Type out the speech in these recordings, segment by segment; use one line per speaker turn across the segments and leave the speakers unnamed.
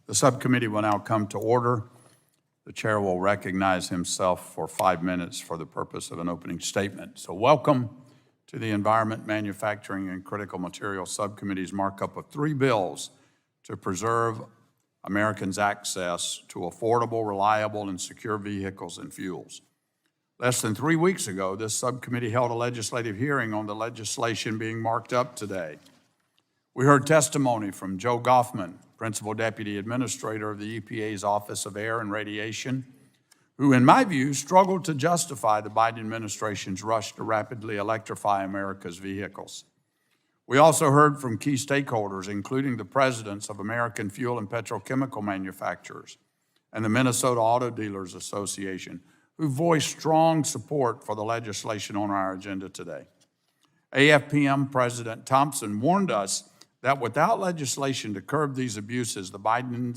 The subcommittee will now come to order. The chair will recognize himself for 5 minutes for the purpose of an opening statement. So welcome to the Environment, Manufacturing, and Critical Materials Subcommittee's markup of 3 bills to preserve Americans' access to affordable, reliable, and secure vehicles and fuels. Less than 3 weeks ago, this subcommittee held a legislative hearing on the legislation being marked up today. We heard testimony from Joe Goffman, Principal Deputy Administrator of the EPA's Office of Air and Radiation, who, in my view, struggled to justify the Biden administration's rush to rapidly electrify America's vehicles. We also heard from key stakeholders, including the presidents of American fuel and petrochemical manufacturers and the Minnesota Auto Dealers Association, who voiced strong support for the legislation on our agenda today. AFPM President Thompson warned us that without legislation to curb these abuses, the Biden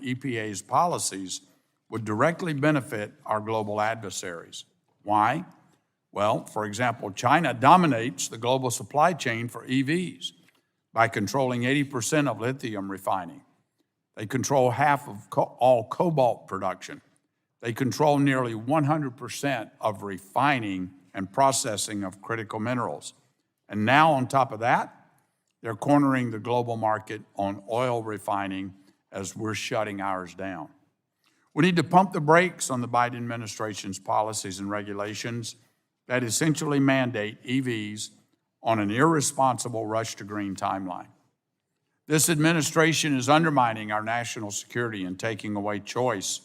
EPA's policies would directly benefit our global adversaries. Why? Well, for example, China dominates the global supply chain for EVs by controlling 80% of lithium refining. They control half of all cobalt production. They control nearly 100% of refining and processing of critical minerals. And now, on top of that, they're cornering the global market on oil refining as we're shutting ours down. We need to pump the brakes on the Biden administration's policies and regulations that essentially mandate EVs on an irresponsible rush to green timeline. This administration is undermining our national security and taking away choice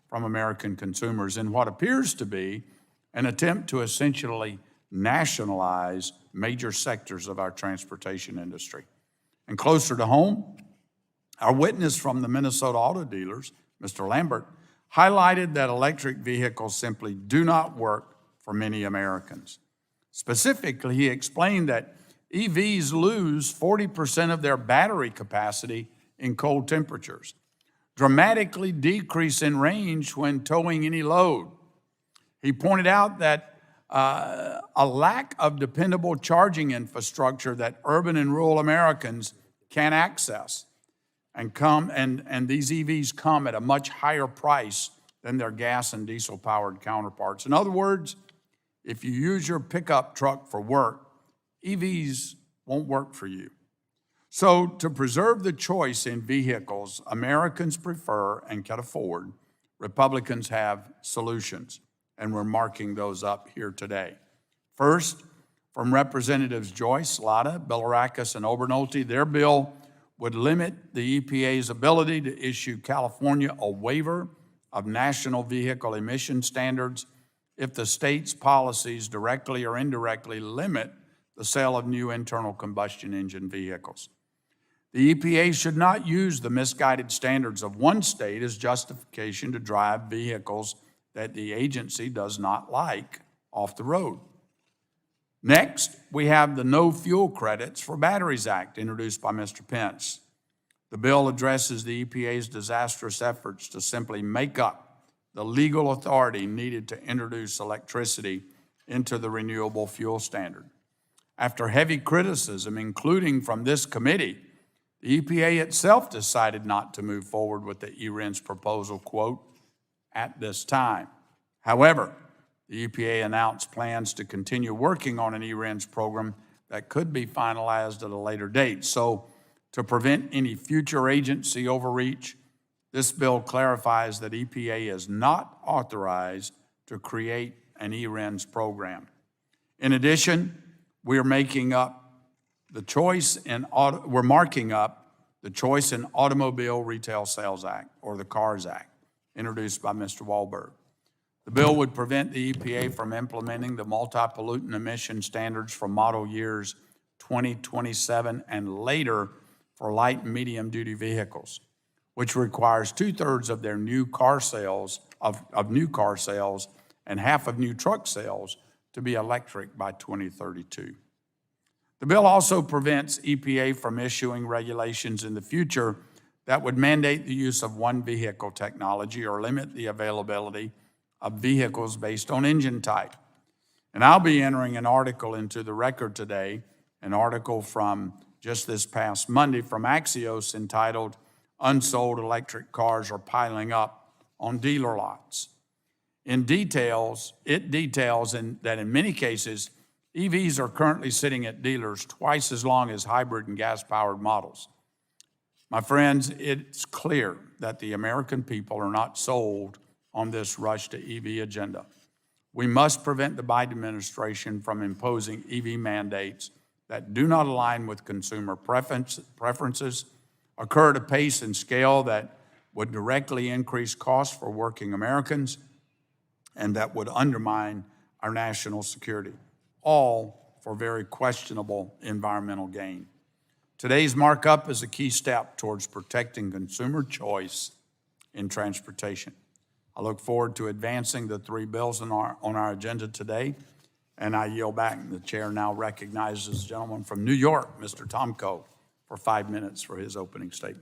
from American consumers in what appears to be an attempt to essentially nationalize major sectors of our transportation industry. And closer to home, our witness from the Minnesota Auto Dealers, Mr. Lambert, highlighted that electric vehicles simply do not work for many Americans. Specifically, he explained that EVs lose 40% of their battery capacity in cold temperatures, dramatically decrease in range when towing any load. He pointed out that a lack of dependable charging infrastructure that urban and rural Americans can access and these EVs come at a much higher price than their gas and diesel powered counterparts. In other words, if you use your pickup truck for work, EVs won't work for you. So to preserve the choice in vehicles Americans prefer and can afford, Republicans have solutions, and we're marking those up here today. First, from Representatives Joyce, Latta, Bilirakis, and Obernolte, their bill would limit the EPA's ability to issue California a waiver of national vehicle emission standards if the state's policies directly or indirectly limit the sale of new internal combustion engine vehicles. The EPA should not use the misguided standards of one state as justification to drive vehicles that the agency does not like off the road. Next, we have the No Fuel Credits for Batteries Act introduced by Mr. Pence. The bill addresses the EPA's disastrous efforts to simply make up the legal authority needed to introduce electricity into the renewable fuel standard. After heavy criticism, including from this committee, the EPA itself decided not to move forward with the ERIN's proposal, quote, at this time. However, the EPA announced plans to continue working on an ERIN's program that could be finalized at a later date. So to prevent any future agency overreach, this bill clarifies that EPA is not authorized to create an ERIN's program. In addition, we're marking up the Choice in Automobile Retail Sales Act, or the CARS Act, introduced by Mr. Walberg. The bill would prevent the EPA from implementing the multi-pollutant emission standards for model years 2027 and later for light and medium-duty vehicles, which requires 2/3 of their new car sales and half of new truck sales to be electric by 2032. The bill also prevents EPA from issuing regulations in the future that would mandate the use of one vehicle technology or limit the availability of vehicles based on engine type. And I'll be entering an article into the record today, an article from just this past Monday from Axios entitled, unsold electric cars are piling up on dealer lots. It details that in many cases, EVs are currently sitting at dealers twice as long as hybrid and gas-powered models. My friends, it's clear that the American people are not sold on this rush to EV agenda. We must prevent the Biden administration from imposing EV mandates that do not align with consumer preferences, occur at a pace and scale that would directly increase costs for working Americans, and that would undermine our national security, all for very questionable environmental gain. Today's markup is a key step towards protecting consumer choice in transportation. I look forward to advancing the three bills on our agenda today, and I yield back. The chair now recognizes the gentleman from New York, Mr. Tomko, for 5 minutes for his opening statement.